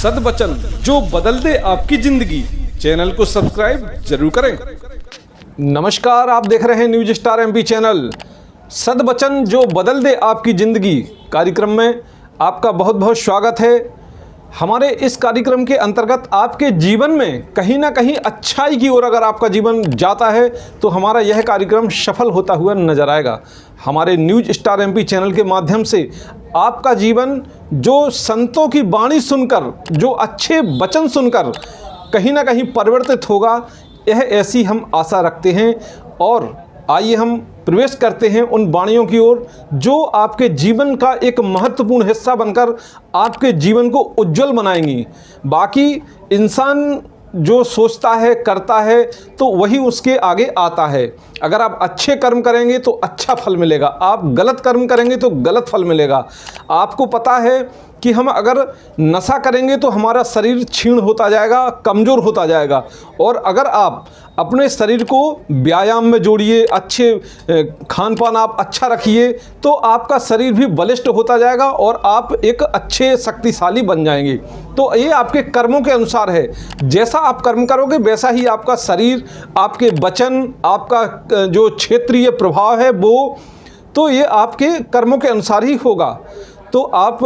सदवचन जो बदल दे आपकी जिंदगी। चैनल को सब्सक्राइब जरूर करें। नमस्कार, आप देख रहे हैं न्यूज स्टार एमपी चैनल। सदवचन जो बदल दे आपकी ज़िंदगी कार्यक्रम में आपका बहुत बहुत स्वागत है। हमारे इस कार्यक्रम के अंतर्गत आपके जीवन में कहीं ना कहीं अच्छाई की ओर अगर आपका जीवन जाता है तो हमारा यह कार्यक्रम सफल होता हुआ नजर आएगा। हमारे न्यूज स्टार एमपी चैनल के माध्यम से आपका जीवन जो संतों की वाणी सुनकर, जो अच्छे वचन सुनकर कहीं ना कहीं परिवर्तित होगा, यह ऐसी हम आशा रखते हैं। और आइए हम प्रवेश करते हैं उन वाणियों की ओर जो आपके जीवन का एक महत्वपूर्ण हिस्सा बनकर आपके जीवन को उज्जवल बनाएंगी। बाकी इंसान जो सोचता है, करता है, तो वही उसके आगे आता है। अगर आप अच्छे कर्म करेंगे तो अच्छा फल मिलेगा, आप गलत कर्म करेंगे तो गलत फल मिलेगा। आपको पता है कि हम अगर नशा करेंगे तो हमारा शरीर क्षीण होता जाएगा, कमज़ोर होता जाएगा। और अगर आप अपने शरीर को व्यायाम में जोड़िए, अच्छे खान पान आप अच्छा रखिए, तो आपका शरीर भी बलिष्ठ होता जाएगा और आप एक अच्छे शक्तिशाली बन जाएंगे। तो ये आपके कर्मों के अनुसार है। जैसा आप कर्म करोगे वैसा ही आपका शरीर, आपके वचन, आपका जो क्षेत्रीय प्रभाव है वो, तो ये आपके कर्मों के अनुसार ही होगा। तो आप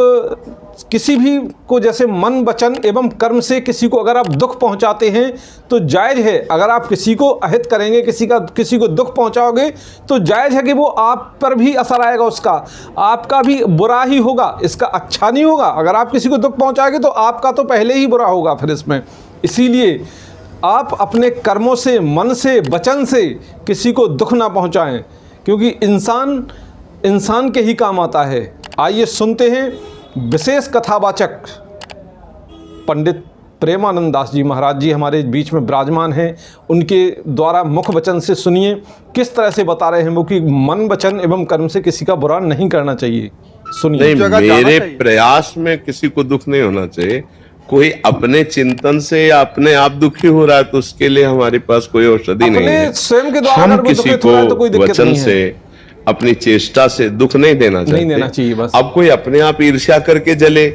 किसी भी को जैसे मन, वचन एवं कर्म से किसी को अगर आप दुख पहुंचाते हैं तो जायज़ है। अगर आप किसी को अहित करेंगे, किसी को दुख पहुंचाओगे तो जायज़ है कि वो आप पर भी असर आएगा, उसका आपका भी बुरा ही होगा, इसका अच्छा नहीं होगा। अगर आप किसी को दुख पहुंचाएंगे तो आपका तो पहले ही बुरा होगा फिर इसमें। इसीलिए आप अपने कर्मों से, मन से, वचन से किसी को दुख ना पहुँचाएँ, क्योंकि इंसान के ही काम आता है। आइए सुनते हैं विशेष कथावाचक पंडित प्रेमानंद दास जी महाराज जी हमारे बीच में विराजमान हैं। उनके द्वारा मुख वचन से सुनिए किस तरह से बता रहे हैं वो कि मन, वचन एवं कर्म से किसी का बुरा नहीं करना चाहिए। सुनिए। मेरे प्रयास में किसी को दुख नहीं होना चाहिए। कोई अपने चिंतन से या अपने आप दुखी हो रहा है तो उसके लिए हमारे पास कोई औषधि नहीं है। स्वयं के द्वारा हम किसी को वचन से, अपनी चेष्टा से दुख नहीं देना चाहिए। बस। अब कोई अपने आप ईर्ष्या करके जले,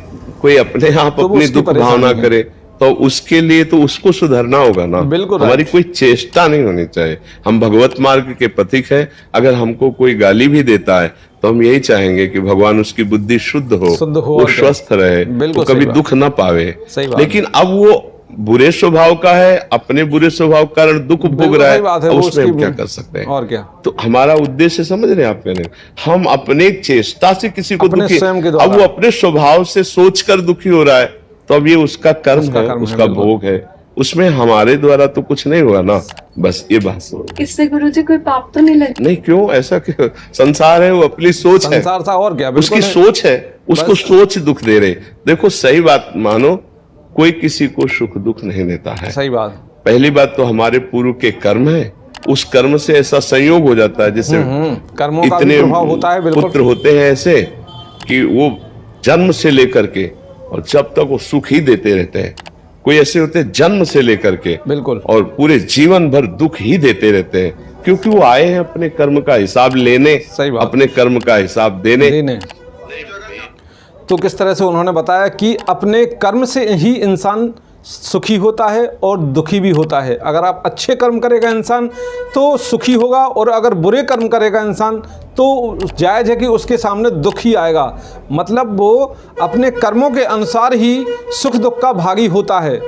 कोई अपने आप तो अपनी दुख भावना करे, तो उसके लिए तो उसको सुधरना होगा ना। बिल्कुल। हमारी कोई चेष्टा नहीं होनी चाहिए। हम भगवत मार्ग के पथिक हैं। अगर हमको कोई गाली भी देता है तो हम यही चाहेंगे कि भगवान उसकी बुद्धि शुद्ध हो, वो स्वस्थ रहे, वो कभी दुख ना पावे। लेकिन अब वो बुरे स्वभाव का है, अपने बुरे स्वभाव के कारण दुख भोग रहा है, उसमें हम क्या कर सकते हैं? और क्या? तो हमारा उद्देश्य समझ रहे हैं आप? कहने हम अपने चेष्टा से किसी को दुखी, अब वो अपने स्वभाव से सोचकर दुखी हो रहा है तो अब ये उसका कर्म है, उसका भोग है, उसमें हमारे द्वारा तो कुछ नहीं हुआ ना। बस ये बात। इससे गुरुजी कोई पाप तो नहीं लगे? नहीं, क्यों? ऐसा क्यों? संसार है, वो अपनी सोच है, संसार था और क्या, उसकी सोच है, उसको सोच दुख दे रहे। देखो सही बात मानो, कोई किसी को सुख दुख नहीं देता है। सही बात। पहली बात तो हमारे पूर्व के कर्म है, उस कर्म से ऐसा संयोग हो जाता है जैसे कर्मों का इतने प्रभाव होता है। पुत्र होते हैं ऐसे कि वो जन्म से लेकर के और जब तक वो सुख ही देते रहते हैं। कोई ऐसे होते हैं जन्म से लेकर के बिल्कुल, और पूरे जीवन भर दुख ही देते रहते हैं, क्योंकि वो आए हैं अपने कर्म का हिसाब लेने, अपने कर्म का हिसाब देने। तो किस तरह से उन्होंने बताया कि अपने कर्म से ही इंसान सुखी होता है और दुखी भी होता है। अगर आप अच्छे कर्म करेगा इंसान तो सुखी होगा, और अगर बुरे कर्म करेगा इंसान तो जायज़ है कि उसके सामने दुख ही आएगा। मतलब वो अपने कर्मों के अनुसार ही सुख दुख का भागी होता है।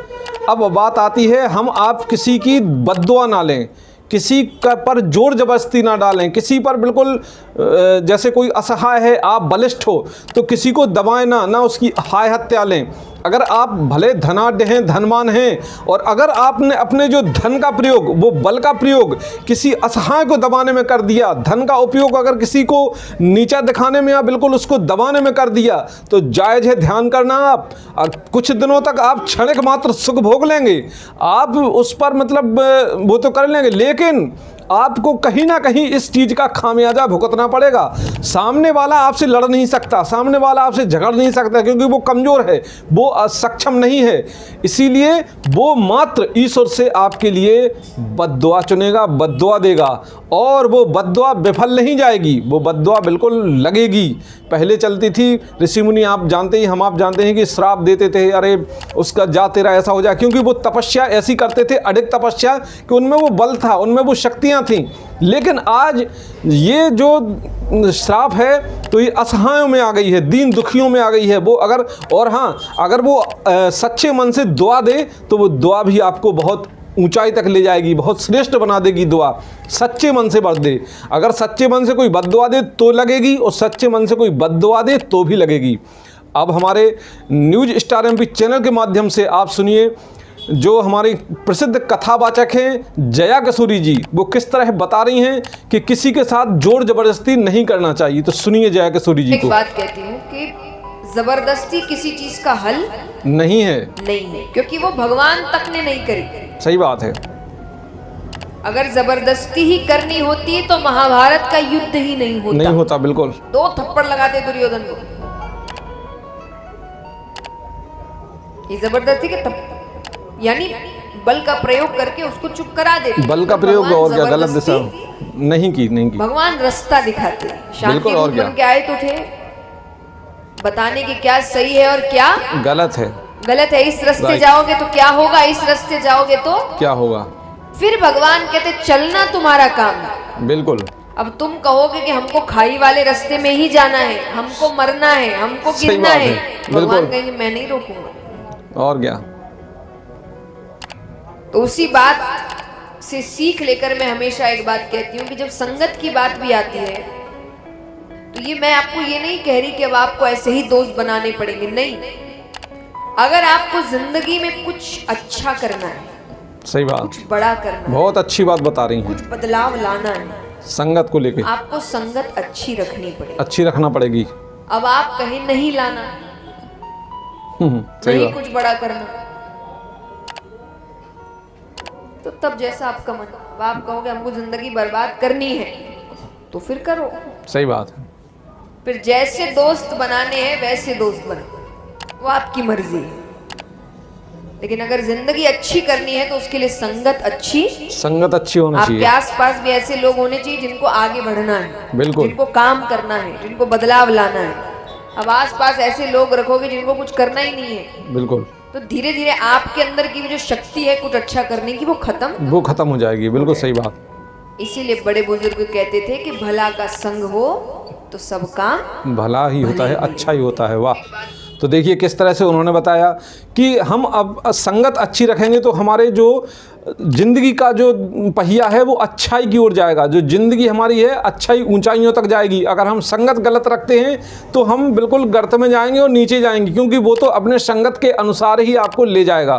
अब बात आती है, हम आप किसी की बद्दुआ ना लें, किसी का पर जोर जबरदस्ती ना डालें, किसी पर बिल्कुल जैसे कोई असहाय है, आप बलिष्ठ हो तो किसी को दबाएं ना उसकी हाय हत्या लें। अगर आप भले धनाढ्य हैं, धनवान हैं, और अगर आपने अपने जो धन का प्रयोग, वो बल का प्रयोग किसी असहाय को दबाने में कर दिया, धन का उपयोग अगर किसी को नीचा दिखाने में या बिल्कुल उसको दबाने में कर दिया, तो जायज़ है ध्यान करना। आप कुछ दिनों तक आप क्षणिक मात्र सुख भोग लेंगे, आप उस पर मतलब वो तो कर लेंगे, लेकिन आपको कहीं ना कहीं इस चीज़ का खामियाजा भुगतना पड़ेगा। सामने वाला आपसे लड़ नहीं सकता, सामने वाला आपसे झगड़ नहीं सकता, क्योंकि वो कमज़ोर है, वो सक्षम नहीं है। इसीलिए वो मात्र ईश्वर से आपके लिए बद्दुआ चुनेगा, बद्दुआ देगा, और वो बद्दुआ विफल नहीं जाएगी, वो बद्दुआ बिल्कुल लगेगी। पहले चलती थी, ऋषि मुनि आप जानते ही, हम आप जानते हैं कि श्राप देते थे, अरे उसका जा तेरा ऐसा हो जाए, क्योंकि वो तपस्या ऐसी करते थे, अडिग तपस्या, कि उनमें वो बल था, उनमें वो शक्तियाँ थीं। लेकिन आज ये जो श्राप है तो ये असहायों में आ गई है, दीन दुखियों में आ गई है वो। अगर और हाँ, अगर वो सच्चे मन से दुआ दे तो वो दुआ भी आपको बहुत ऊंचाई तक ले जाएगी, बहुत श्रेष्ठ बना देगी दुआ। सच्चे मन से बर दे, अगर सच्चे मन से कोई बद्दुआ दे तो लगेगी, और सच्चे मन से कोई बद्दुआ दे तो भी लगेगी। अब हमारे न्यूज स्टार एमपी चैनल के माध्यम से आप सुनिए, जो हमारी प्रसिद्ध कथावाचक हैं जया किशोरी जी, वो किस तरह बता रही हैं कि किसी के साथ जोर जबरदस्ती नहीं करना चाहिए। तो सुनिए जया किशोरी जी को। एक बात कहती हूँ कि जबरदस्ती किसी चीज का हल नहीं है, क्योंकि वो भगवान तक ने नहीं करी। सही बात है। अगर जबरदस्ती ही करनी होती तो महाभारत का युद्ध ही नहीं होता। बिल्कुल। 2 थप्पड़ लगाते दुर्योधन को। ये जबरदस्ती के यानी बल का प्रयोग करके उसको चुप करा देते। बल का प्रयोग और क्या, गलत दिशा नहीं की। भगवान रास्ता दिखाते, शांति बन के आए तो थे, बताने की क्या सही है और क्या गलत है। इस रास्ते जाओगे तो क्या होगा, इस रास्ते जाओगे तो क्या होगा। फिर भगवान कहते चलना तुम्हारा काम है। बिल्कुल। अब तुम कहोगे कि हमको खाई वाले रास्ते में ही जाना है, हमको मरना है, हमको गिरना है, भगवान कहेंगे मैं नहीं रोकूंगा। और क्या। तो उसी बात से सीख लेकर मैं हमेशा एक बात कहती हूँ कि जब संगत की बात भी आती है तो ये मैं आपको ये नहीं कह रही कि अब आपको ऐसे ही दोस्त बनाने पड़ेंगे, नहीं। अगर आपको जिंदगी में कुछ अच्छा करना है, सही बात, कुछ बड़ा करना है, बहुत अच्छी बात बता रही हैं, कुछ बदलाव लाना है, संगत को लेकर आपको संगत अच्छी रखनी पड़ेगी, अच्छी रखना पड़ेगी। अब आप कहीं नहीं लाना, नहीं कुछ बड़ा करना, तो तब जैसा आपका मन। अब आप कहोगे हमको जिंदगी बर्बाद करनी है तो फिर करो, सही बात है। फिर जैसे दोस्त बनाने हैं वैसे दोस्त बनो, वो आपकी मर्जी है। लेकिन अगर जिंदगी अच्छी करनी है तो उसके लिए संगत अच्छी होना चाहिए। आपके आसपास भी ऐसे लोग होने चाहिए जिनको आगे बढ़ना है, बिल्कुल, जिनको काम करना है, जिनको बदलाव लाना है। अब आसपास ऐसे लोग रखोगे जिनको कुछ करना ही नहीं है, बिल्कुल, तो धीरे धीरे आपके अंदर की जो शक्ति है कुछ अच्छा करने की वो खत्म हो जाएगी। बिल्कुल सही बात। इसीलिए बड़े बुजुर्ग कहते थे कि भला का संग हो तो सबका भला ही होता है, अच्छा ही होता है। वाह। तो देखिए किस तरह से उन्होंने बताया कि हम अब संगत अच्छी रखेंगे तो हमारे जो जिंदगी का जो पहिया है वो अच्छाई की ओर जाएगा, जो जिंदगी हमारी है अच्छाई ऊंचाइयों तक जाएगी। अगर हम संगत गलत रखते हैं तो हम बिल्कुल गर्त में जाएंगे और नीचे जाएंगे, क्योंकि वो तो अपने संगत के अनुसार ही आपको ले जाएगा।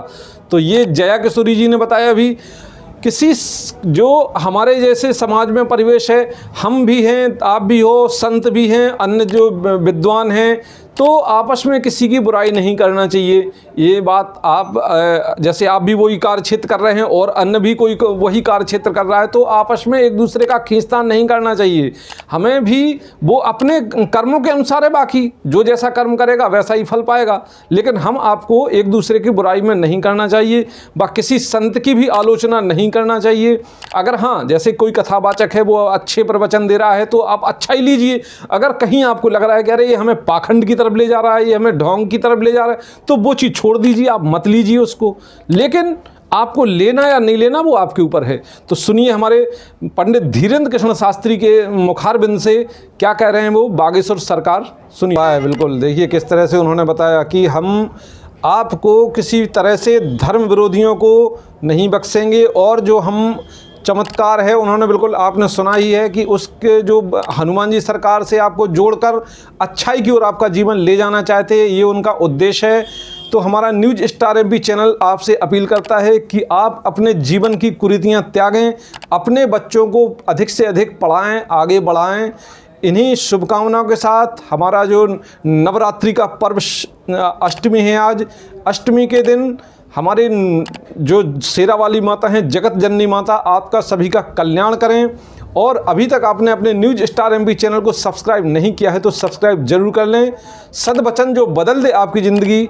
तो ये जया किशोरी जी ने बताया अभी, किसी जो हमारे जैसे समाज में परिवेश है, हम भी हैं, आप भी हो, संत भी हैं, अन्य जो विद्वान हैं, तो आपस में किसी की बुराई नहीं करना चाहिए। ये बात आप जैसे आप भी वही कार्य क्षेत्र कर रहे हैं और अन्य भी कोई वही कार्य क्षेत्र कर रहा है, तो आपस में एक दूसरे का खींचतान नहीं करना चाहिए। हमें भी वो अपने कर्मों के अनुसार है, बाकी जो जैसा कर्म करेगा वैसा ही फल पाएगा, लेकिन हम आपको एक दूसरे की बुराई में नहीं करना चाहिए, व किसी संत की भी आलोचना नहीं करना चाहिए। अगर हाँ जैसे कोई कथावाचक है वो अच्छे प्रवचन दे रहा है तो आप अच्छा ही लीजिए। अगर कहीं आपको लग रहा है कि अरे ये हमें पाखंड की तरफ ले जा रहा है, ये हमें ढोंग की तरफ ले जा रहा है, तो वो चीज़ छोड़ दीजिए, आप मत लीजिए उसको। लेकिन आपको लेना या नहीं लेना वो आपके ऊपर है। तो सुनिए हमारे पंडित धीरेन्द्र कृष्ण शास्त्री के मुखारबिंद से क्या कह रहे हैं वो बागेश्वर सरकार, सुनिए। बिल्कुल, देखिए किस तरह से उन्होंने बताया कि हम आपको किसी तरह से धर्म विरोधियों को नहीं बख्शेंगे, और जो हम चमत्कार है उन्होंने बिल्कुल आपने सुना ही है कि उसके जो हनुमान जी सरकार से आपको जोड़कर अच्छाई की ओर आपका जीवन ले जाना चाहते हैं, ये उनका उद्देश्य है। तो हमारा न्यूज स्टार एमपी चैनल आपसे अपील करता है कि आप अपने जीवन की कुरीतियां त्यागें, अपने बच्चों को अधिक से अधिक पढ़ाएं, आगे बढ़ाएं। इन्हीं शुभकामनाओं के साथ हमारा जो नवरात्रि का पर्व अष्टमी है, आज अष्टमी के दिन हमारे जो शेरा वाली माता हैं, जगत जननी माता, आपका सभी का कल्याण करें। और अभी तक आपने अपने न्यूज स्टार एमपी चैनल को सब्सक्राइब नहीं किया है तो सब्सक्राइब जरूर कर लें। सद्वचन जो बदल दे आपकी ज़िंदगी,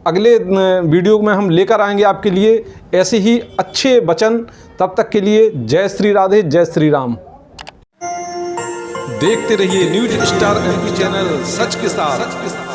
अगले वीडियो में हम लेकर आएंगे आपके लिए ऐसे ही अच्छे वचन। तब तक के लिए जय श्री राधे, जय श्री राम। देखते रहिए न्यूज स्टार एमपी चैनल, सच के साथ।